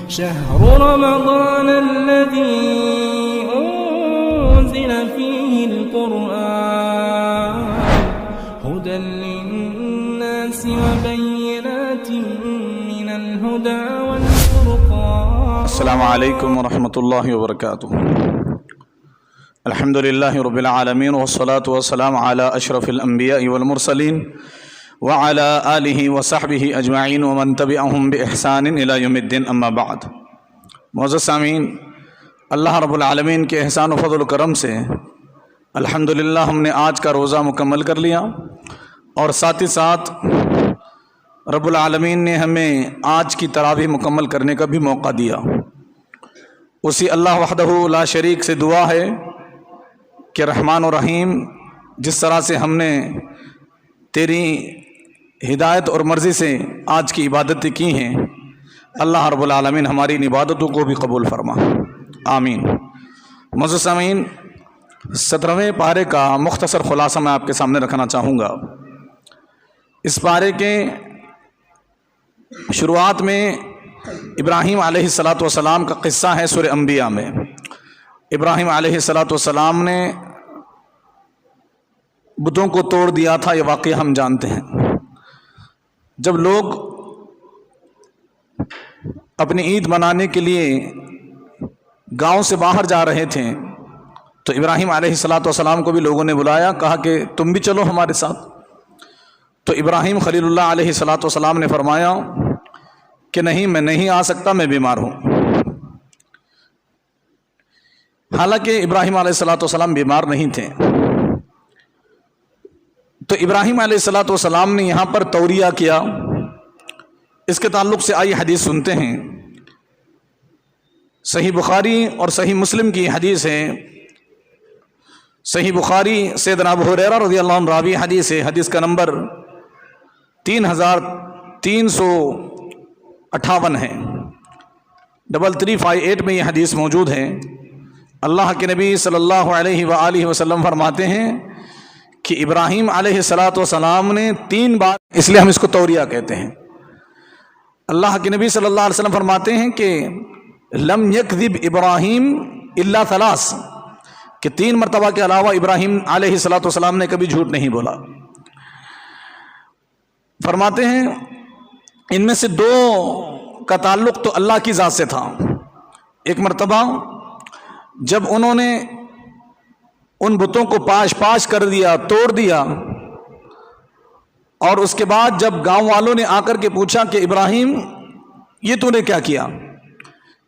شهر رمضان الذي أنزل فيه القرآن هدى للناس وبينات من الهدى والفرقان. السلام علیکم ورحمۃ اللہ وبرکاتہ. الحمد للہ رب العالمین والصلاة والسلام علی اشرف الانبیاء والمرسلین وعلى آلہ وصحبہ اجمعین ومن تبعہم بإحسان الی یوم الدین. اما بعد. معزز سامعین، اللہ رب العالمین کے احسان و فضل و کرم سے الحمدللہ ہم نے آج کا روزہ مکمل کر لیا، اور ساتھ ہی ساتھ رب العالمین نے ہمیں آج کی تراویح مکمل کرنے کا بھی موقع دیا. اسی اللہ وحدہ لا شریک سے دعا ہے کہ رحمان و رحیم، جس طرح سے ہم نے تیری ہدایت اور مرضی سے آج کی عبادتیں کی ہیں، اللہ رب العالمین ہماری ان عبادتوں کو بھی قبول فرما. آمین. معزز سامعین، 17ویں پارے کا مختصر خلاصہ میں آپ کے سامنے رکھنا چاہوں گا. اس پارے کے شروعات میں ابراہیم علیہ السلام کا قصہ ہے. سورہ انبیاء میں ابراہیم علیہ السلام نے بتوں کو توڑ دیا تھا، یہ واقعہ ہم جانتے ہیں. جب لوگ اپنی عید منانے کے لیے گاؤں سے باہر جا رہے تھے تو ابراہیم علیہ السلام کو بھی لوگوں نے بلایا، کہا کہ تم بھی چلو ہمارے ساتھ. تو ابراہیم خلیل اللہ علیہ السلام نے فرمایا کہ نہیں، میں نہیں آ سکتا، میں بیمار ہوں. حالانکہ ابراہیم علیہ السلام بیمار نہیں تھے. تو ابراہیم علیہ السلام نے یہاں پر توریہ کیا. اس کے تعلق سے آئی حدیث سنتے ہیں. صحیح بخاری اور صحیح مسلم کی حدیث ہے. صحیح بخاری سیدنا ابو ہریرہ رضی اللہ عنہ راوی حدیث ہے. حدیث کا نمبر 3358 ہے. 3358 میں یہ حدیث موجود ہے. اللہ کے نبی صلی اللہ علیہ وآلہ وسلم فرماتے ہیں کہ ابراہیم علیہ السلام نے 3 بار، اس لیے ہم اس کو توریہ کہتے ہیں، اللہ کے نبی صلی اللہ علیہ وسلم فرماتے ہیں کہ لم یکذب ابراہیم الا 3، کہ 3 مرتبہ کے علاوہ ابراہیم علیہ السلام نے کبھی جھوٹ نہیں بولا. فرماتے ہیں ان میں سے 2 کا تعلق تو اللہ کی ذات سے تھا. ایک مرتبہ جب انہوں نے ان بتوں کو پاش کر دیا، توڑ دیا، اور اس کے بعد جب گاؤں والوں نے آ کر کے پوچھا کہ ابراہیم یہ تو نے کیا کیا،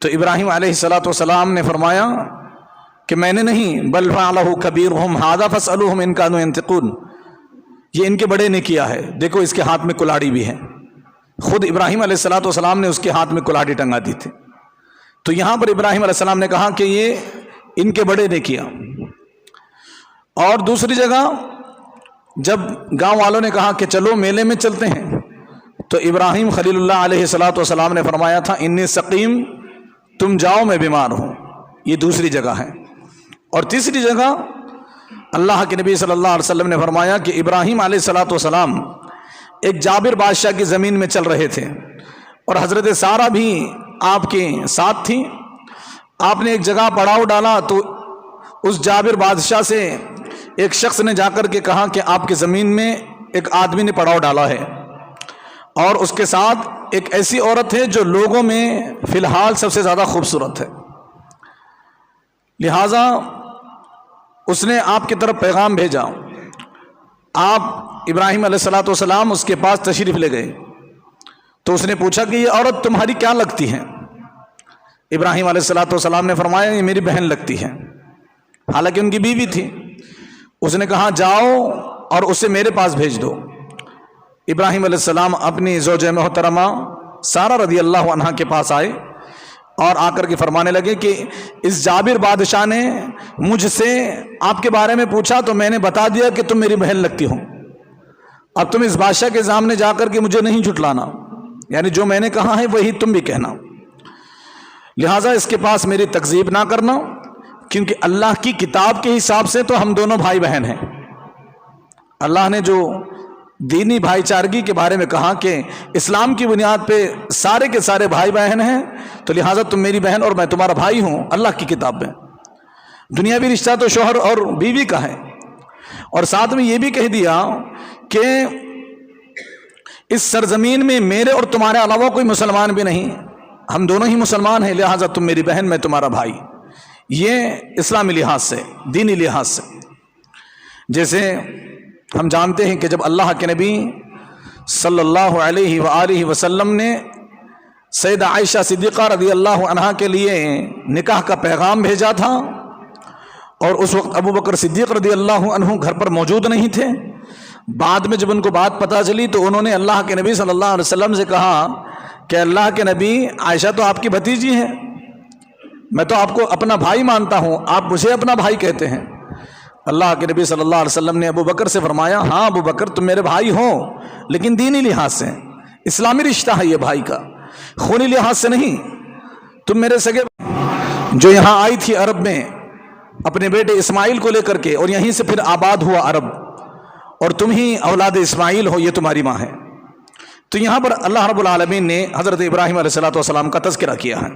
تو ابراہیم علیہ السلام نے فرمایا کہ میں نے نہیں، بل فعلہ کبیرہم ھذا فاسألوہم ان کانوا ینطقون، یہ ان کے بڑے نے کیا ہے، دیکھو اس کے ہاتھ میں کلاڑی بھی ہے. خود ابراہیم علیہ السلام نے اس کے ہاتھ میں کلاڑی ٹنگا دی تھی. تو یہاں پر ابراہیم علیہ السلام نے کہا کہ یہ ان کے بڑے نے کیا. اور دوسری جگہ جب گاؤں والوں نے کہا کہ چلو میلے میں چلتے ہیں، تو ابراہیم خلیل اللہ علیہ السلام نے فرمایا تھا انی سقیم، تم جاؤ میں بیمار ہوں. یہ دوسری جگہ ہے. اور تیسری جگہ اللہ کے نبی صلی اللہ علیہ وسلم نے فرمایا کہ ابراہیم علیہ السلام ایک جابر بادشاہ کی زمین میں چل رہے تھے، اور حضرت سارہ بھی آپ کے ساتھ تھی. آپ نے ایک جگہ پڑاؤ ڈالا تو اس جابر بادشاہ سے ایک شخص نے جا کر کے کہا کہ آپ کی زمین میں ایک آدمی نے پڑاؤ ڈالا ہے، اور اس کے ساتھ ایک ایسی عورت ہے جو لوگوں میں فی الحال سب سے زیادہ خوبصورت ہے، لہٰذا اس نے آپ کی طرف پیغام بھیجا. آپ ابراہیم علیہ السلام اس کے پاس تشریف لے گئے. تو اس نے پوچھا کہ یہ عورت تمہاری کیا لگتی ہے؟ ابراہیم علیہ السلام نے فرمایا یہ میری بہن لگتی ہے، حالانکہ ان کی بیوی تھی. اس نے کہا جاؤ اور اسے میرے پاس بھیج دو. ابراہیم علیہ السلام اپنی زوجہ محترمہ سارہ رضی اللہ عنہ کے پاس آئے، اور آ کر کے فرمانے لگے کہ اس جابر بادشاہ نے مجھ سے آپ کے بارے میں پوچھا تو میں نے بتا دیا کہ تم میری بہن لگتی ہو. اب تم اس بادشاہ کے سامنے جا کر کے مجھے نہیں جھٹلانا، یعنی جو میں نے کہا ہے وہی تم بھی کہنا. لہٰذا اس کے پاس میری تکذیب نہ کرنا، کیونکہ اللہ کی کتاب کے حساب سے تو ہم دونوں بھائی بہن ہیں. اللہ نے جو دینی بھائی چارگی کے بارے میں کہا کہ اسلام کی بنیاد پہ سارے کے سارے بھائی بہن ہیں، تو لہٰذا تم میری بہن اور میں تمہارا بھائی ہوں اللہ کی کتاب میں۔ دنیاوی رشتہ تو شوہر اور بیوی کا ہے، اور ساتھ میں یہ بھی کہہ دیا کہ اس سرزمین میں میرے اور تمہارے علاوہ کوئی مسلمان بھی نہیں، ہم دونوں ہی مسلمان ہیں، لہٰذا تم میری بہن میں تمہارا بھائی۔ یہ اسلامی لحاظ سے، دینی لحاظ سے۔ جیسے ہم جانتے ہیں کہ جب اللہ کے نبی صلی اللہ علیہ وآلہ وسلم نے سیدہ عائشہ صدیقہ رضی اللہ عنہا کے لیے نکاح کا پیغام بھیجا تھا، اور اس وقت ابو بکر صدیق رضی اللہ عنہ گھر پر موجود نہیں تھے، بعد میں جب ان کو بات پتہ چلی تو انہوں نے اللہ کے نبی صلی اللہ علیہ وسلم سے کہا کہ اللہ کے نبی، عائشہ تو آپ کی بھتیجی ہیں، میں تو آپ کو اپنا بھائی مانتا ہوں، آپ مجھے اپنا بھائی کہتے ہیں۔ اللہ کے نبی صلی اللہ علیہ وسلم نے ابو بکر سے فرمایا، ہاں ابو بکر تم میرے بھائی ہو، لیکن دینی لحاظ سے، اسلامی رشتہ ہے یہ بھائی کا، خونی لحاظ سے نہیں۔ تم میرے سگے جو یہاں آئی تھی عرب میں اپنے بیٹے اسماعیل کو لے کر کے، اور یہیں سے پھر آباد ہوا عرب، اور تم ہی اولاد اسماعیل ہو، یہ تمہاری ماں ہے۔ تو یہاں پر اللہ رب العالمین نے حضرت ابراہیم علیہ السلام کا تذکرہ کیا ہے۔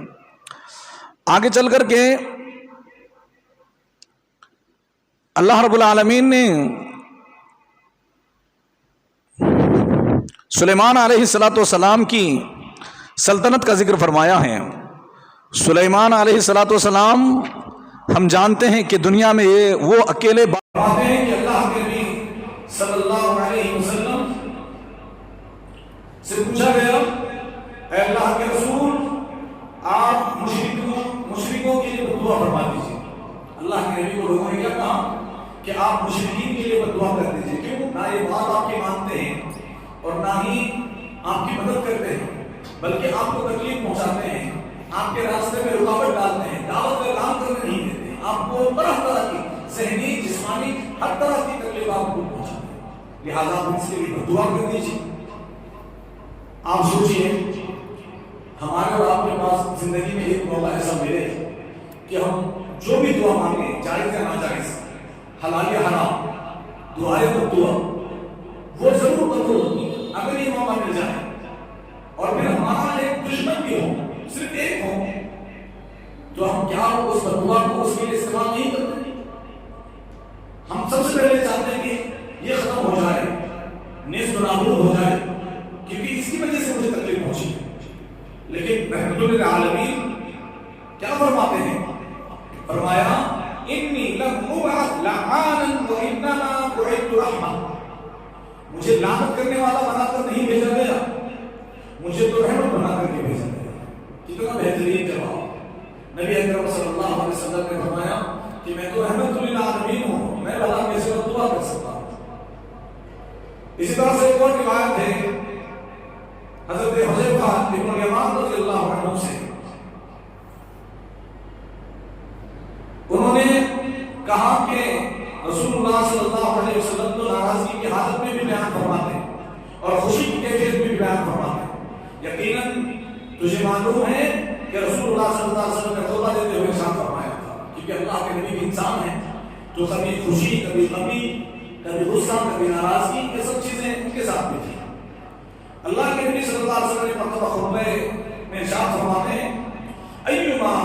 آگے چل کر کے اللہ رب العالمین نے سلیمان علیہ السلام کی سلطنت کا ذکر فرمایا ہے۔ سلیمان علیہ السلام ہم جانتے ہیں کہ دنیا میں وہ اکیلے بات ہیں کہ اللہ کے نبی صلی اللہ علیہ وسلم سے پوچھا گیا، اے اللہ کے رسول آپ مشرکوں کے لیے دعا فرما دیجیے۔ اللہ کے نبی کو لوگوں نے کیا کہا کہ آپ مشرکین کے لیے دعا کر دیجیے، کیوں؟ نہ یہ بات آپ کے مانتے ہیں اور نہ ہی آپ کی مدد کرتے ہیں، بلکہ آپ کو تکلیف پہنچاتے ہیں، آپ کے راستے میں رکاوٹ ڈالتے ہیں، دعوت کا کام کرنے نہیں دیتے، آپ کو طرح طرح کی ذہنی جسمانی ہر طرح کی تکلیف آپ کو پہنچاتے ہیں، لہٰذا آپ اس کے لیے دعا کر دیجیے۔ آپ سوچئے ہمارے اور آپ کے پاس زندگی میں ایک موقع ایسا ملے کہ ہم جو بھی دعا مانگیں، جائز یا ناجائز، حلال یا حرام، دعائیں دعا وہ ضرور قبول ہوتی ہے اگر یہ موقع مل جائے، اور پھر ہمارا ایک دشمن بھی ہو، صرف ایک ہو، تو ہم کیا اس دعا کو اس کے لیے استعمال نہیں کرتے؟ ہم سب سے پہلے چاہتے ہیں کہ یہ ختم ہو جائے، نیست و نابود ہو جائے، کیونکہ اس کی وجہ سے مجھے تکلیف پہنچی۔ لیکن رحمت للعالمین کیا فرماتے ہیں؟ فرمایا انی لم ابعث لعانا وانما بعثت رحمہ، مجھے لعنت کرنے والا بنا کر نہیں بھیجا گیا، مجھے تو رحمت بنا کر کے بھیجا گیا۔ کتنا بہترین جواب! نبی اکرم صلی اللہ علیہ وسلم نے فرمایا کہ میں تو رحمت للعالمین ہوں، میں بھلا کیسے دعا کر سکتا ہوں۔ اسی طرح سے ایک اور روایت ہے حضرت حذیفہ ابن الیمان رضی اللہ عنہ سے، انہوں نے کہا کہ رسول اللہ صلی اللہ علیہ وسلم تو ناراضگی کی حالت میں بھی بیان فرماتے ہیں اور خوشی کی کیفیت میں بھی بیان فرماتے ہیں۔ یقیناً تجھے معلوم ہے کہ رسول اللہ صلی اللہ علیہ وسلم نے توبہ دیتے ہوئے ارشاد فرمایا تھا، کیونکہ اللہ کے نبی بھی انسان ہیں، تو کبھی خوشی، کبھی غمی، کبھی غصہ، کبھی ناراضگی، یہ سب چیزیں ان کے ساتھ بھی تھیں۔ اللہ کے نبی صلی اللہ علیہ وسلم نے مرتبہ خطبہ میں ارشاد فرماتے ہیں، ایما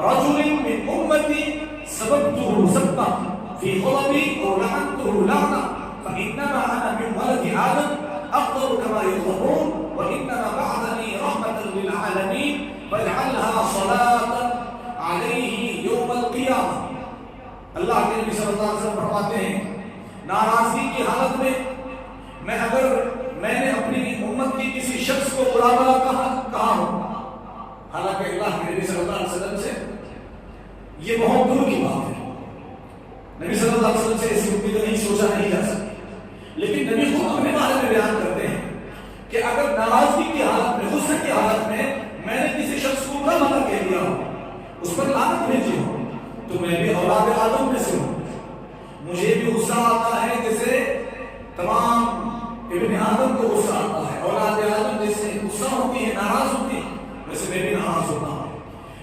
رجل من امتی سببته سبا فی غضبی او لعنته لعنہ فانما انا من ولد آدم اقدر كما يغضبون وانما بعثني رحمة للعالمین فاجعلها صلاة علیہ یوم القیامہ۔ اللہ کے نبی صلی اللہ علیہ وسلم فرماتے ہیں، ناراضگی کی حالت میں اگر میں نے اپنی امت کی کسی شخص کو برا بھلا کہا ہو، حالانکہ اللہ کے نبی صلی اللہ علیہ وسلم سے یہ بہت دور کی بات ہے، نبی صلی اللہ علیہ وسلم سے ایسی امید نہیں سوچا نہیں جا سکتی، لیکن نبی خود اپنے بارے میں بیان کرتے ہیں کہ اگر ناراضگی کی حالت میں، غصے کی حالت میں نے کسی شخص کو برا بھلا کہہ دیا ہو، اس پر لعنت بھیجی ہو، تو میں بھی اولاد آدم میں سے ہوں، مجھے بھی غصہ آتا ہے جیسے تمام ابن آدم کو غصہ آتا ہے، اولاد آدم جیسے غصہ ہوتی ہے، ناراض ہوتی ہے، ویسے میں بھی ناراض ہوتا ہوں،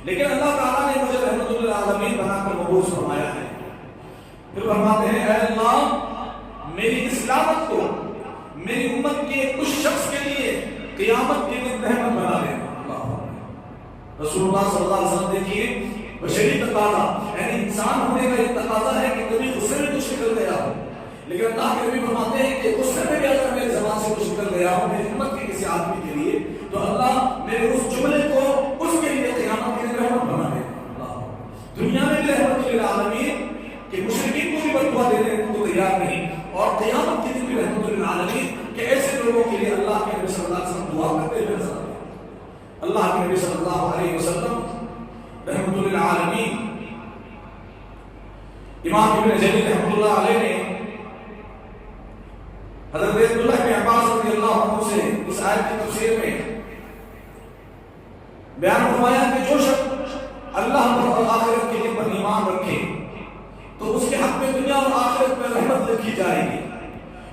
لیکن اللہ تعالیٰ نے مجھے رحمت للعالمین بنا کر مبعوث فرمایا ہے۔ پھر فرماتے ہیں، اے اللہ میری اسلامت کو، میری امت کے اس شخص کے لیے قیامت کے دن رحمت بنا دینا. رسول اللہ صلی اللہ علیہ وسلم دیکھیے بشری تقاضا، یعنی انسان ہونے کا یہ تقاضا ہے کہ کبھی غصے میں کچھ نکل گیا ہو، لیکن اللہ کے نبی فرماتے ہیں کہ غصے میں بھی اگر میری زبان سے کچھ نکل گیا ہو میری امت کے کسی آدمی کے لیے، تو اللہ میرے اس جملے کو اس کے لیے قیامت کے دن رحمت بنا دے. دنیا میں بھی رحمت للعالمین کہ مشرکین کو بھی بددعا دینے کو تیار نہیں، اور قیامت کے دن بھی رحمت للعالمین کہ ایسے لوگوں کے لیے اللہ کے نبی صلی اللہ علیہ وسلم دعا کرتے ہوئے نظر آتے ہیں. اللہ کے نبی صلی اللہ علیہ وسلم رحمت للعالمین امام ابن جریر رحمۃ اللہ علیہ نے حضرت عبداللہ بن عباس رضی اللہ عنہ سے اس آیت کی تفسیر میں بیان فرمایا کہ جو شخص اللہ اور آخرت کے دن پر ایمان رکھے تو اس کے حق میں دنیا اور آخرت میں رحمت لکھی جائے گی،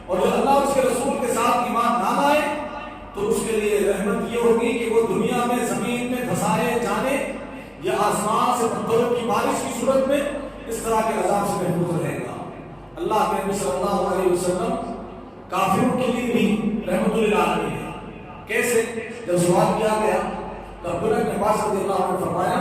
اور جو اللہ اور اس کے رسول کے ساتھ ایمان نہ لائے تو اس کے لیے رحمت یہ ہوگی کہ وہ دنیا میں زمین میں دھسائے جانے یا آسمان سے پتھروں کی بارش کی صورت میں اس طرح کے عذاب سے محفوظ رہے گا. اللہ کے نبی صلی اللہ علیہ وسلم کافروں کے لیے بھی رحمت للعالمین ہے. کیسے؟ جب سوال کیا گیا تو عبداللہ بن عباس رضی اللہ عنہ نے فرمایا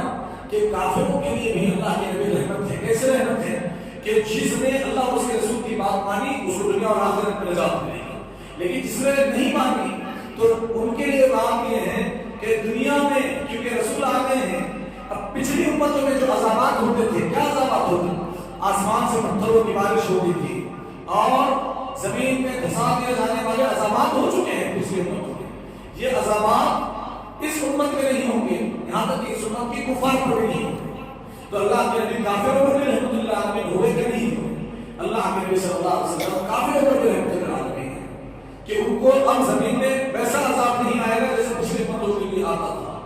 کہ کافروں کے لیے بھی اللہ کے نبی رحمت ہے. کیسے رحمت ہے؟ کہ جس نے اللہ اور اس کے رسول کی بات مانی اس کو دنیا اور آخرت میں نجات ملے گی، لیکن جس نے نہیں مانی تو ان کے لیے بات یہ ہے کہ دنیا میں کیونکہ رسول آ گئے ہیں، اب پچھلی امتوں میں جو عذابات ہوتے تھے، کیا عذابات ہوتے؟ آسمان سے پتھروں کی بارش ہوتی تھی اور زمین میں دھسا دیے جانے والے عذابات ہو چکے ہیں پچھلی امتوں میں. یہ عذابات اس امت میں نہیں ہوں گے، یہاں تک کہ اس امت کی کفار پر بھی نہیں ہوں گے. تو اللہ کے نبی کافروں پر بھی رحمت اللہ علیہ ہوئے کہ نہیں ہوئے؟ اللہ کے نبی صلی اللہ علیہ وسلم کافروں پر بھی رحمت اللہ علیہ ہے کہ ان کو اب زمین میں ویسا عذاب نہیں آئے گا جیسے پچھلے امتوں کے لیے آتا تھا.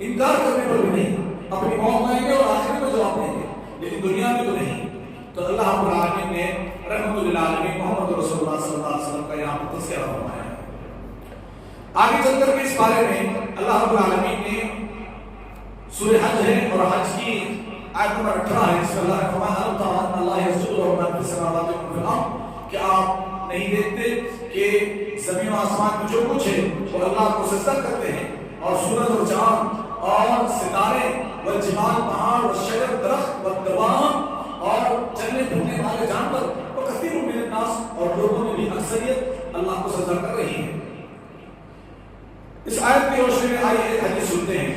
انکار کرنے پر بھی نہیں، اپنی موت آئیں گے اور آخرت میں جواب دیں گے، لیکن دنیا میں تو نہیں. تو اللہ رب العالمین نے رحمت للعالمین محمد رسول اللہ صلی اللہ علیہ وسلم کا یہاں پر تذکرہ فرمایا ہے. آگے چل کر کے اس بارے میں اللہ رب العالمین نے سورہ حج ہے اور حج کی آیت نمبر 18 ہے، اس میں اللہ نے فرمایا اللہ یسجد له ما فی السماوات و ما فی الارض، کہ آپ نہیں دیکھتے کہ زمین و آسمان میں جو کچھ ہے وہ اللہ کو سجدہ کرتے ہیں، اور سورج اور چاند اور ستارے والجبال پہاڑ والشجر درخت والدواب اور چلنے پھرنے والے جانور اور کثیر من الناس اور لوگوں میں بھی اکثریت اللہ کو سجدہ کر رہی ہے. اس آیت کی روشنی میں آئیے ایک حدیث سنتے ہیں.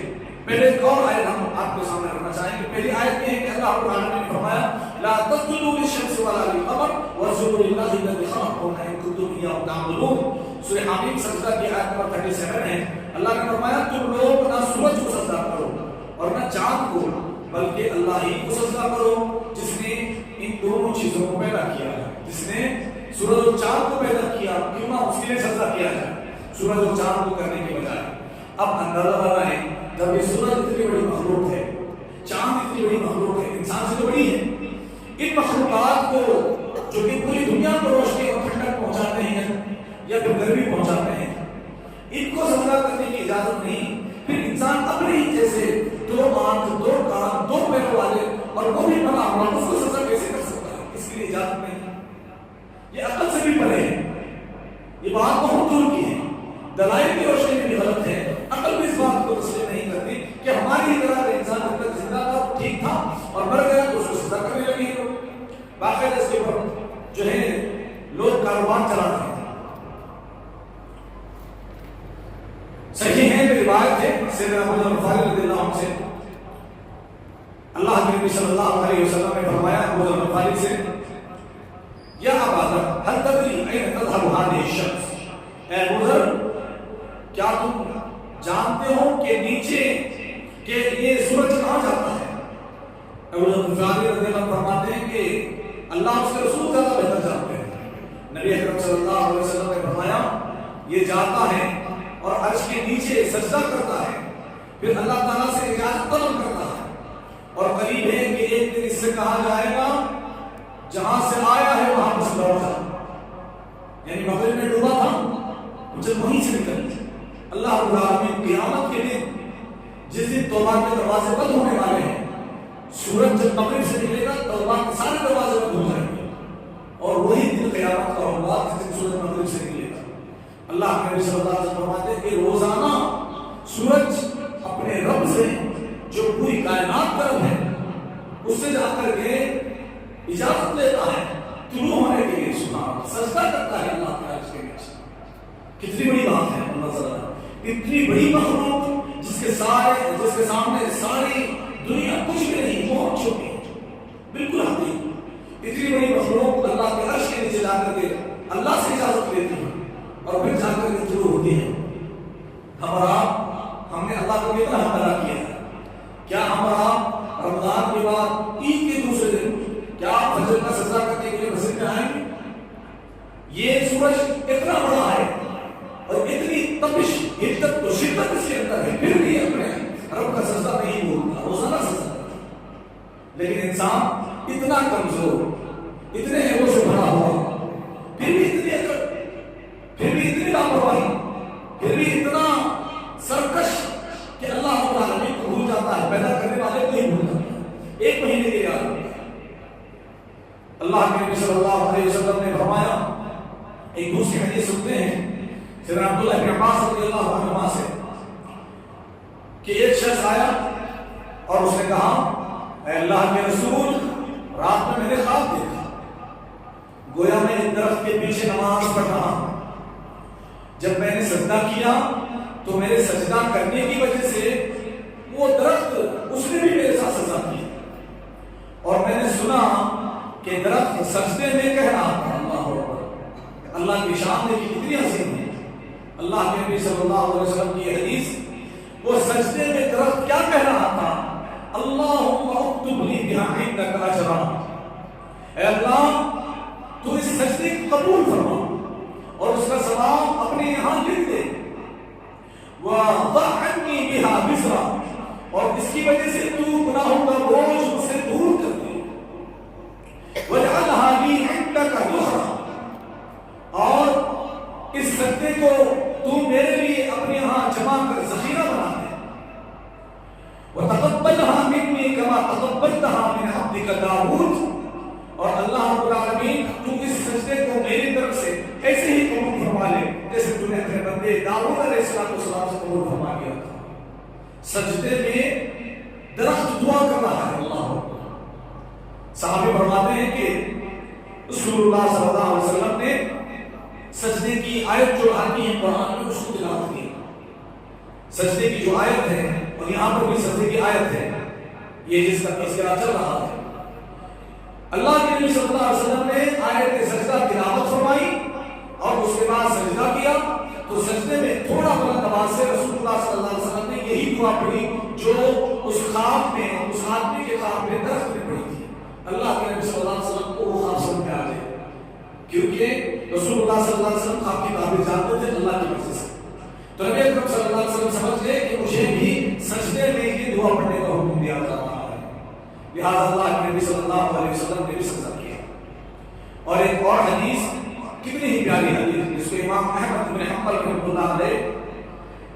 پہلے ایک اور آیت ہم آپ کے سامنے رکھنا چاہیں گے. پہلی آیت یہ ہے کہ اللہ رب العالمین نے فرمایا لا تسجدوا للشمس ولا للقمر واسجدوا لله الذي خلقهن ان كنتم اياه تعبدون. سورہ حمیم سجدہ کی آیت نمبر 37 ہے. اللہ نے فرمایا تم لوگ نہ سورج کو سجدہ کرو اور نہ چاند کو، بلکہ اللہ ہی کو سجدہ کرو جس نے ان دونوں چیزوں کو پیدا کیا ہے. جس نے سورج اور چاند کو پیدا کیا، کیوں نہ اس کے لیے سجدہ کیا جائے سورج اور چاند کو کرنے کے بجائے. اب اندازہ لگا ہے جب یہ سورج اتنی بڑی مخلوق ہے، چاند اتنی بڑی مخلوق ہے، انسان سے تو بڑی ہے، ان مخلوقات کو جو کہ پوری دنیا کو روشنی اور ٹھنڈک پہنچاتے ہیں یا پھر گرمی پہنچاتے ہیں، ان کو سجدہ کرنے کی اجازت نہیں. پھر انسان اپنے ہی جیسے دو آنکھ دو کان دو پیر والے اور وہ بھی بنا ہوا اس کو سجدہ کیسے کر سکتا ہے؟ اس کے لیے اجازت نہیں. یہ عقل سے بھی پرے ہے، یہ بات بہت دور کی ہے، دلائل کی روشنی بھی غلط ہے. عقل بھی اس بات کو تسلیم نہیں کرتی کہ ہماری ہی طرح انسان جب تک زندہ تھا ٹھیک تھا اور مر گیا تو اس کو سزا کرنے لگے ہیں. باقاعدہ اس کے اوپر جو ہے لوگ کاروبار چلا رہے ہیں. صحیح ہے، روایت ہے سیدنا ابو ذر غفاری رضی اللہ عنہ سے اللہ کے نبی صلی اللہ علیہ وسلم نے فرمایا ابو ذر غفاری سے یا ابا ذر هل تدری این تذهب هذه الشمس، اے ابو ذر کیا تم جانتے ہو کہ نیچے کہ یہ سورج کہاں جاتا ہے؟ ابو ذر غفاری رضی اللہ عنہ فرماتے ہیں کہ اللہ اس کے رسول زیادہ بہتر جانتے ہیں. نبی اکرم صلی اللہ علیہ وسلم نے فرمایا یہ جاتا ہے اور عرش کے نیچے سجدہ کرتا ہے، پھر اللہ تعالیٰ سے اجازت طلب کرتا ہے، اور قریب ہے کہ ایک دن اس سے کہا جائے گا جہاں سے آیا ہے وہاں پر لوٹ جا. یعنی مغرب میں ڈوبا تھا جب وہیں سے نکل اللہ رب العالمین قیامت کے دن جس دن توبہ کے دروازے بند ہونے والے ہیں، سورج جب مغرب سے نکلے گا توبہ کے سارے دروازے بند ہو جائیں گے، اور وہی دن قیامت کا ہوگا جس دن سورج مغرب سے نکلے گا. اللہ کے نبی صلی اللہ علیہ وسلم فرماتے ہیں کہ روزانہ سورج اپنے رب سے جو پوری کائنات طرف ہے اس سے جا کر کے اجازت لیتا ہے طلوع ہونے کے لیے، سبحان اللہ، سجدہ کرتا ہے اللہ کے عرش کے نیچے۔ کتنی بڑی بات ہے اللہ تعالیٰ، اتنی بڑی مخلوق جس کے سامنے ساری دنیا کچھ بھی نہیں، بہت چھوٹی بالکل حقیقی، اتنی بڑی مخلوق اللہ کے عرش کے نیچے جا کر کے اللہ سے اجازت لیتی ہے اور پھر جا کر کے طلوع ہوتی ہے۔ ہم نے اللہ کو کتنا حملہ کیا ہے؟ کیا ہمارا رمضان کے بعد عید کے دوسرے دن کیا فجر کا سجدہ کرنے کے لیے مسجد میں آئیں گے؟ یہ سورج اتنا بڑا ہے اور اتنی تپش، حدت و شدت اس کے اندر ہے، پھر بھی اپنے رب کا سجدہ نہیں بولتا، روزانہ سجدہ کرتا۔ لیکن انسان اتنا کمزور، اتنے ایگو سے بھرا ہوا، پھر بھی اتنی عقل، پھر بھی اتنی لاپرواہی، پھر بھی اتنا سرکش کہ اللہ رب العالمین کو بھول جاتا ہے، پیدا کرنے والے کو نہیں بھول جاتا۔ ایک مہینے کے یاد اللہ کے نبی صلی اللہ علیہ وسلم نے فرمایا، ایک دوسری حدیث سنتے ہیں سیدنا عبداللہ بن عباس رضی اللہ عنہما سے کہ ایک شخص آیا اور اس نے کہا، اے اللہ کے رسول، رات میں میں نے خواب دیکھا، گویا میں ایک درخت کے پیچھے نماز پڑھ رہا ہوں، جب میں نے سجدہ کیا تو میرے سجدہ کرنے کی وجہ سے وہ درخت اس نے بھی میرے ساتھ سجدہ کیا، اور میں نے سنا کہ درخت سجدے میں کہہ رہا تھا اللہ اکبر۔ اللہ کی شان نے کتنی حسین ہے، اللہ کے نبی صلی اللہ علیہ وسلم کی حدیث، وہ سجدے میں درخت کیا کہہ رہا تھا؟ اللہم اکتب لی بہا عندک اجرا، اے اللہ تو اس سجدے کو قبول فرما اور اس کا ثواب اپنے یہاں لکھ دے، وَضَعْ عَنِّي بِهَا وِزْرًا، اور اس کی وجہ سے تو گناہوں کا بوجھ مجھ سے دور کر دے، وَجْعَلْهَا لِي عِندَكَ ذُخْرًا، اور اس سجدے کو تو میرے لیے اپنے یہاں جمع کر ذخیرہ بنا دے، وَتَقَبَّلْهَا مِنِّي كَمَا تَقَبَّلْتَهَا مِنْ عَبْدِكَ دَاوُودَ، اور اللہ رب العالمین تو اس سجدے کو میری طرف سے ایسے ہی قبول فرما لے جیسے تو نے اپنے بندے داؤد علیہ السلام سے قبول فرما لیا تھا۔ سجدے میں درخت دعا کر رہا ہے، اللہ اکبر۔ صحابی فرماتے ہیں کہ رسول اللہ صلی اللہ علیہ وسلم نے سجدے کی آیت جو آتی ہے قرآن میں اس کو تلاوت کی، سجدے کی جو آیت ہے، اور یہاں پر بھی سجدے کی آیت ہے، یہ جس کا تذکرہ چل رہا ہے، اللہ کے نبی صلی اللہ علیہ وسلم نے آیت سجدہ تلاوت فرمائی اور اس کے بعد سجدہ کیا، تو سجدے میں تھوڑا بلند آواز سے رسول اللہ صلی اللہ علیہ وسلم نے یہی دعا پڑھی جو اس خواب میں، اس آدمی کے خواب میں درخت میں پڑھی تھی۔ اللہ کے نبی صلی اللہ علیہ وسلم کو وہ خواب سمجھ میں آ جائے، کیونکہ رسول اللہ صلی اللہ علیہ وسلم خواب کی تعبیر جانتے تھے اللہ کی وجہ سے، تو نبی اکرم صلی اللہ علیہ وسلم سمجھ گئے کہ مجھے بھی سجدے میں یہ دعا پڑھنے کا حکم دیا جا رہا ہے، لہٰذا اللہ کے نبی صلی اللہ علیہ وسلم نے بھی سجدہ کیا۔ اور ایک اور حدیث، کتنی ہی پیاری حدیث، جس کو امام احمد بن حنبل رحمۃ اللہ علیہ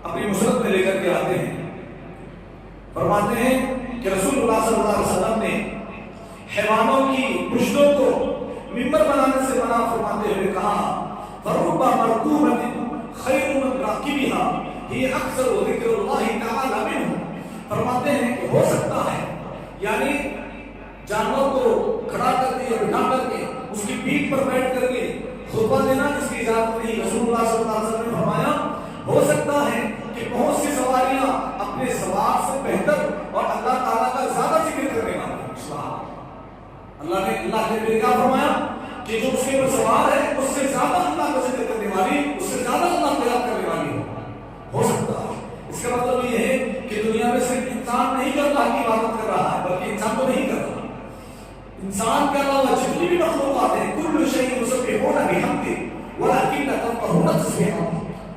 اپنی مسند میں لے کر کے آتے ہیں، فرماتے ہیں کہ رسول اللہ صلی اللہ علیہ وسلم نے حیوانوں کی پشتوں کو ممبر بنانے سے منع فرماتے ہوئے کہا، فَرُبَّ مَرْكُوبَةٍ خَيْرٌ مِّن رَاكِبِهَا هِيَ أَكْثَرُ ذِكْرُ اللَّهِ تَعَالَىٰ مِنْهُ، فرماتے ہیں کہ ہو سکتا ہے، یعنی جانور کو کھڑا کر کے بٹھا کر کے اس کی پیٹھ پر بیٹھ کر کے خطبہ دینا اس کی اجازت نہیں۔ رسول اللہ صلی اللہ علیہ وسلم نے فرمایا ہو سکتا ہے کہ بہت سی سواریاں اپنے ثواب سے بہتر اور اللہ تعالیٰ کا زیادہ ذکر کرنے والی ہیں۔ اللہ نے کیا فرمایا کہ جو اس کے اوپر سوار ہے اس سے زیادہ اللہ کا ذکر کرنے والی، اس سے زیادہ اللہ کو یاد کرنے والی ہو سکتا ہے۔ اس کا مطلب یہ ہے کہ دنیا میں صرف انسان نہیں کر اللہ کی عبادت کر رہا ہے، بلکہ انسان تو نہیں کر رہا، انسان کے علاوہ جتنی بھی مخلوقات ہیں کل شیء یسبحون بحمدہ ولکن تفقهون تسبیحهم،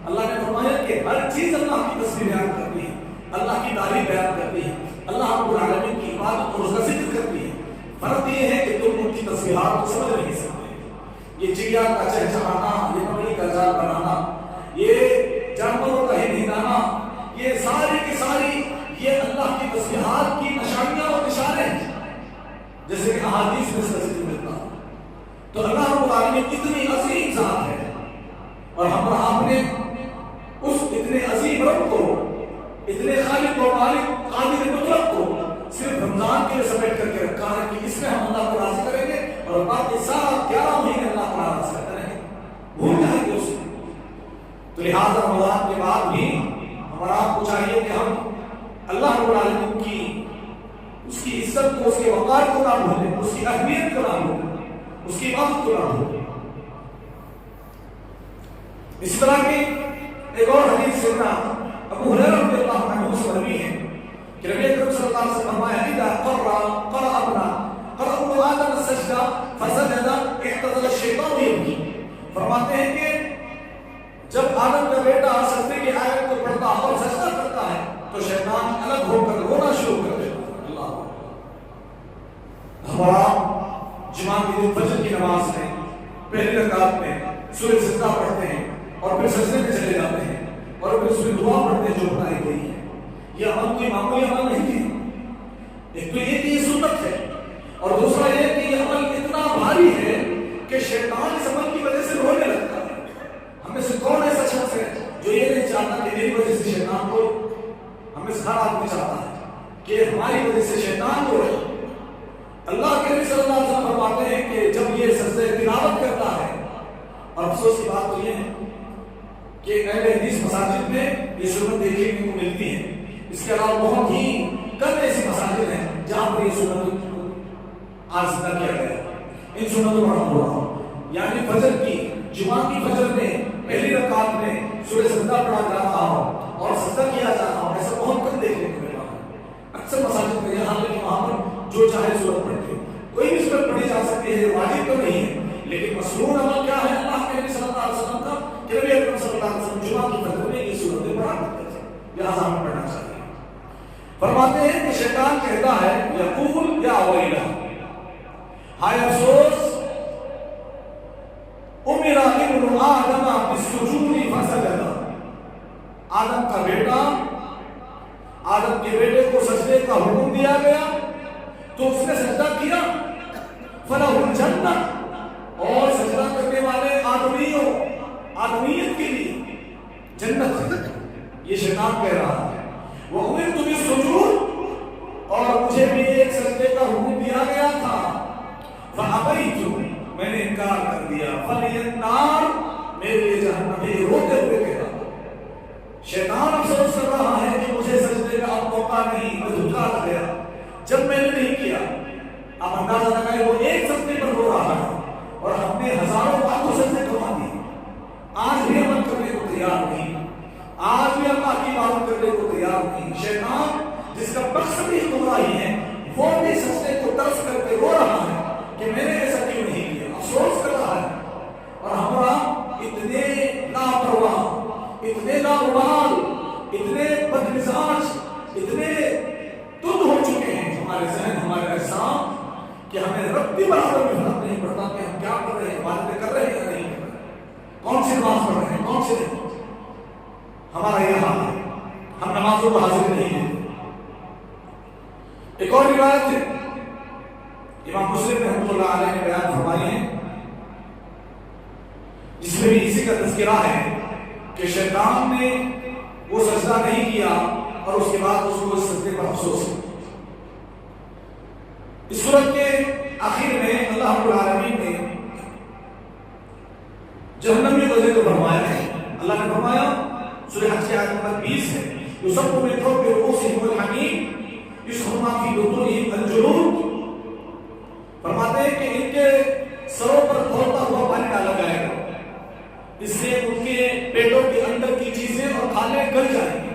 اللہ نے فرمایا کہ ہر چیز اللہ کی تسبیح بیان کرتی ہے، اللہ کی تعریف بیان کرتی ہے، اللہ رب العالمین کی عبادت اور اس کا ذکر کرتی ہے۔ فرق یہ ہے کہ تم ان کی تسبیحات کو سمجھ نہیں سکتے، یہ چڑیا کا چہچہانا، یہ مکڑی کا جال بنانا، یہ جانوروں کا ہنہنانا، یہ ساری کی ساری یہ اللہ کی تسبیحات کی نشانیاں اور اشارے ہیں، جیسے کہ احادیث میں اس کا ذکر ملتا ہے۔ تو اللہ رب العالمین اتنی عظیم ذات ہے، اور ہم اور آپ نے اس اتنے عظیم رب کو، اتنے خالق و مالک قادر مطلق کو صرف رمضان کے لیے سمیٹ کر کے رکھا ہے کہ اس میں ہم اللہ کو راضی کریں گے اور باقی سارا 11 مہینے اللہ کو راضی کرتے رہیں گے، بھول جائیں گے اس میں۔ تو لہٰذا رمضان کے بعد بھی ہمارا آپ کو چاہیے کہ ہم اللہ رب العالمین کی اس کی عزت کو، اس کے وقار کو نہ بھولیں، اس کی اہمیت کو نہ بھولیں، اس کی عزت کو نہ بھولیں۔ اس طرح کی ایک اور حدیث سننا ابو ہریرہ رضی اللہ عنہ سے مروی ہے کہ نبی اکرم صلی اللہ علیہ وسلم فرمایا اذا قرأ ابن آدم السجدہ فسجد اعتزل الشیطان یبکی، فرماتے ہیں کہ جب آدم کا بیٹا سجدے کی آیت کو پڑھتا اور سجدہ کرتا ہے تو شیطان الگ ہو کر رونا شروع کر دیتا ہے۔ اللہ ہمارا جمعہ کے دن فجر کی نماز میں پہلی رکعت میں سورہ سجدہ پڑھتے ہیں اور پھر سجدے میں چلے جاتے ہیں اور پھر سورہ دعا پڑھتے ہیں جو بتائی گئی ہے۔ یہ عمل کوئی معمولی عمل نہیں ہے، ایک تو یہ کہ یہ سنت ہے اور دوسرا یہ کہ یہ عمل اتنا بھاری ہے کہ شیطان اس عمل کی وجہ سے رونے لگتا ہے۔ ہمیں سے کون ایسا شخص ہے جو یہ نہیں چاہتا کہ میری وجہ سے شیطان کو، ہمیں سے ہر آدمی چاہتا ہے کہ ہماری وجہ سے شیطان کو رہے۔ اللہ کے نبی صلی اللہ علیہ وسلم فرماتے ہیں کہ جب یہ سجدے تلاوت کرتا ہے، اور افسوس کی بات تو یہ ہے کہ اہل حدیث مساجد میں یہ سنت دیکھنے کو ملتی ہے، اس کے علاوہ بہت ہی کم ایسی مساجد ہیں جہاں پر یہ سنت آزادہ کیا گیا۔ ان سنتوں پر ہم ہوا یعنی فجر کی، جمعہ کی فجر میں پہلی رکعت میں سورہ سجدہ پڑھا جا رہا ہو اور سجدہ کیا جا رہا ہو، ایسا بہت کم دیکھنے کو ملا ہے۔ اکثر مساجد میں یہاں تک کہ وہاں پر جو چاہے سورت پڑھتے ہیں، کوئی بھی سورت پڑھی جا سکتی ہے، واجب تو نہیں ہے، لیکن مسنون عمل کیا ہے اللہ کے نبی صلی اللہ علیہ وسلم کا کہ نبی اکرم صلی اللہ علیہ وسلم جمعہ کی فجر میں یہ سورتیں پڑھا کرتے تھے، لہٰذا ہمیں پڑھنا چاہیے۔ فرماتے ہیں کہ شیطان کہتا ہے یقول یا ویلہ، ہائے افسوس، امر ابن آدم بالسجود فسجد، آدم کا بیٹا، آدم کے بیٹے کو سجدے کا حکم دیا گیا تو اس نے سجدہ کیا، فلہ الجنت، اور سجدہ کرنے والے آدمیوں، آدمیت کے لیے جنت ہے۔ یہ شیطان کہہ رہا ہے وَأُمِرْتُ بِالسُّجُودِ، اور مجھے بھی ایک سجدے کا حکم دیا گیا تھا، فَأَبَيْتُ، میں نے انکار کر دیا، فَلِيَ النَّارُ، میرے لیے جہنم ہے، روتے ہوئے کہہ رہا۔ شیطان افسوس کر رہا ہے کہ مجھے سجدے کا اب موقع نہیں، میں دھکا گیا جب میں نے نہیں کیا۔ اب اندازہ لگائے وہ ایک سجدے پر رو رہا ہے اور ہم نے ہزاروں لاکھوں سجدے کروا دیے، آج بھی عمل کرنے کو تیار نہیں، آج بھی اللہ کی بات کرنے کو تیار نہیں۔ شیطان جس کا مقصد ہی گمراہی ہے وہ بھی سجدے کو ترس کر کے رو رہا ہے کہ میں نے ایسا کیوں نہیں کیا، افسوس کر رہا ہے۔ اور ہمارا اتنے لاپرواہ، اتنے لاوبال، اتنے بدمزاج، اتنے تند ہو چکے ہیں ہمارے ذہن، ہمارے اجسام، کہ ہمیں رب بھی برابر میں فرق نہیں پڑتا کہ ہم کیا کر رہے ہیں، عبادتیں کر رہے ہیں یا نہیں کر رہے ہیں، کون سی نماز پڑھ رہے ہیں، کون سے نہیں۔ ہمارا یہ حال ہے، ہم نمازوں کو حاضر نہیں ہیں۔ ایک اور روایت ہے امام مسلم رحمۃ اللہ علیہ نے بیان فرمائی ہے، جس میں بھی اسی کا تذکرہ ہے کہ شیطان نے وہ سجدہ نہیں کیا اور اس کے بعد اس کو اس سجدے پر افسوس ہے۔ اس سورت کے آخر میں اللہ رب العالمین نے جہنمی کو ذکر فرمایا ہے۔ اللہ نے فرمایا سورہ حج کی آیت نمبر 20 ہے، یصب من فوق رؤوسہم الحمیم یصہر ما فی بطونہم الجلود، فرماتے ہیں کہ ان کے سروں پر کھولتا ہوا پانی ڈالا جائے گا، اس سے ان کے پیٹوں کے اندر کی چیزیں اور کھالیں گل جائیں گی۔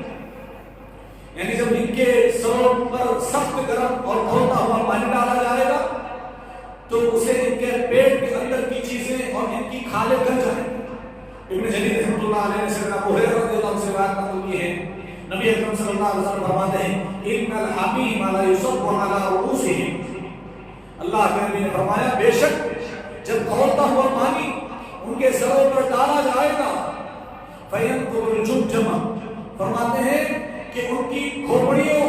یعنی جب ان کے سروں پر سخت گرم اور کھولتا ہوا پانی ڈالا جائے گا تو اسے ان کے پیٹ کے اندر کی چیزیں اور ان کی کھالیں گل جائیں گی۔ ابن جریر رحمۃ اللہ علیہ نے سیدنا ابو ہریرہ رضی اللہ عنہ سے روایت نقل کی ہے، نبی اکرم صلی اللہ علیہ وسلم فرماتے ہیں ان الحمیم لا یصب علی رؤوسہم، اللہ کے نبی نے فرمایا بے شک جب کھولتا ہوا پانی ان کے سروں پر ڈالا جائے گا، فینقب الجمجمہ، فرماتے ہیں کہ ان کی کھوپڑیوں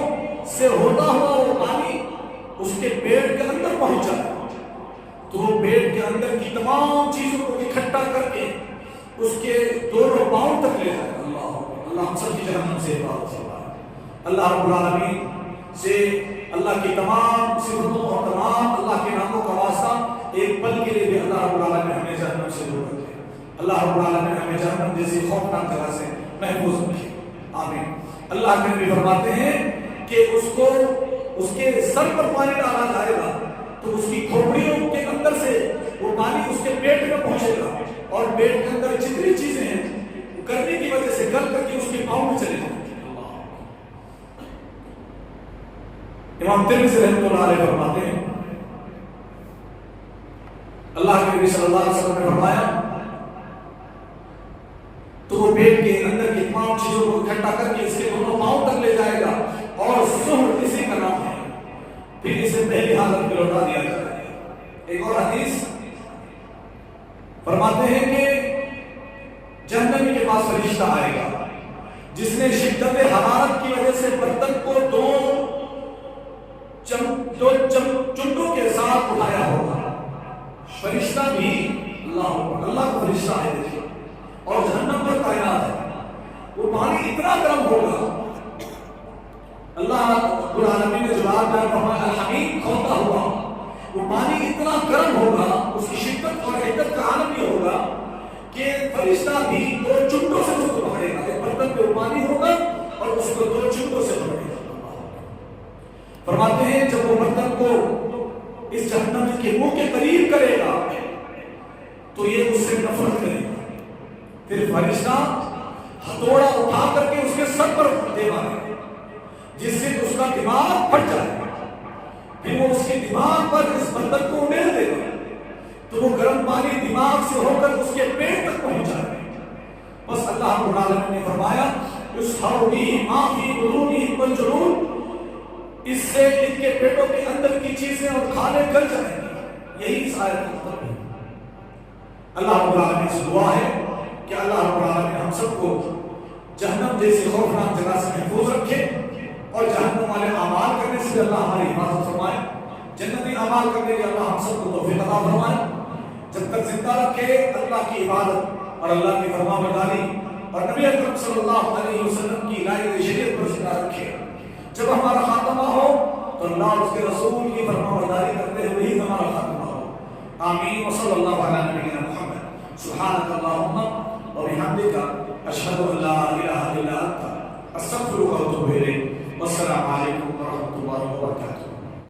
سے ہوتا ہوا وہ پانی اس کے پیٹ کے اندر پہنچ جائے، تو وہ پیٹ کے اندر کی تمام چیزوں کو اکٹھا کر کے اس کے دونوں پاؤں تک لے جائے. اللہ ہم سب کی جہنم سے حفاظت فرمائے. اللہ رب العالمین سے اللہ کی تمام صفتوں اور تمام اللہ کے ناموں کا واسطہ ایک پل کے لیے بھی اللہ رب العالمین ہمیں جہنم سے دور رکھے. اللہ رب العالمین ہمیں جہنم جیسی خوفناک جگہ سے محفوظ رکھے. آمین. اللہ کے نبی فرماتے ہیں کہ اس کو اس کے سر پر پانی ڈالا جائے گا تو اس کی کھوپڑیوں کے اندر سے وہ پانی اس کے پیٹ میں پہنچے گا اور پیٹ کے اندر جتنی چیزیں ہیں وہ گرمی کی وجہ سے گل کر کے اس کے پاؤں میں چلے جائیں. امام ترمذی رحمۃ اللہ علیہ فرماتے ہیں اللہ کے نبی صلی اللہ علیہ وسلم نے فرمایا تو وہ پیٹ کے اندر کی تمام چیزوں کو اکٹھا کر کے اس کے دونوں پاؤں تک لے جائے گا اور سحر اسی کا نام ہے. پھر اسے پہلی حالت میں لوٹا دیا جائے گا. ایک اور حدیث فرماتے ہیں کہ جہنمی کے پاس فرشتہ آئے گا جس نے شدت حرارت کی وجہ سے برتن کو دو چنڈوں کے ساتھ اٹھایا ہوگا. فرشتہ بھی اللہ کا فرشتہ ہے دیکھیے اور جہنم پر تعینات ہے. وہ پانی اتنا گرم ہوگا. اللہ رب العالمین نے جواب میں فرمایا الحمیم کھولتا ہوا وہ پانی اتنا گرم ہوگا اس کی شدت اور حدت کا عالم یہ ہوگا کہ فرشتہ بھی دو چنڈوں سے اس کو پکڑے گا. ایک برتن پہ وہ پانی ہوگا اور اس کو دو چنڈوں سے پکڑے گا. فرماتے ہیں جب وہ برتن کو اس جہنم کے منہ کے قریب کرے گا تو یہ اس سے نفرت کرے گا. پھر فرشتہ ہتھوڑا اٹھا کر کے اس کے سر پر دے گا جس سے اس کا دماغ پھٹ جائے. پھر وہ اس کے دماغ پر اس برتن کو اڑیل دے گا تو وہ گرم پانی دماغ سے ہو کر اس کے پیٹ تک پہنچ جائے. بس اللہ رب العالمین نے فرمایا یسحر به ما فی بطونہم والجلود اس سے ان کے پیٹوں کے اندر کی چیزیں اور کھانے گل جائیں گی. یہی اس آیت کا مطلب ہے. اللہ رب العالمین سے دعا ہے کہ اللہ رب العالمین ہم سب کو جہنم جیسی خوفناک جگہ سے محفوظ رکھے اور جہنم والے اعمال کرنے سے اللہ ہماری حفاظت فرمائے. جنتی اعمال کرنے کے اللہ ہم سب کو توفیق عطا فرمائے. جب تک زندہ رکھے اللہ کی عبادت اور اللہ کی فرما برداری اور نبی اکرم صلی اللہ علیہ وسلم کی لائق شریعت پر زندہ رکھے. جب ہمارا خاتمہ ہو تو اللہ اور اس کے رسول کی فرما برداری کرتے ہوئے ہی ہمارا خاتمہ ہو. آمین. وصلی اللہ علی نبینا محمد. سبحانک اللہم وبحمدک اشہد ان لا الہ الا انت استغفرک واتوب الیک. والسلام علیکم ورحمۃ اللہ وبرکاتہ.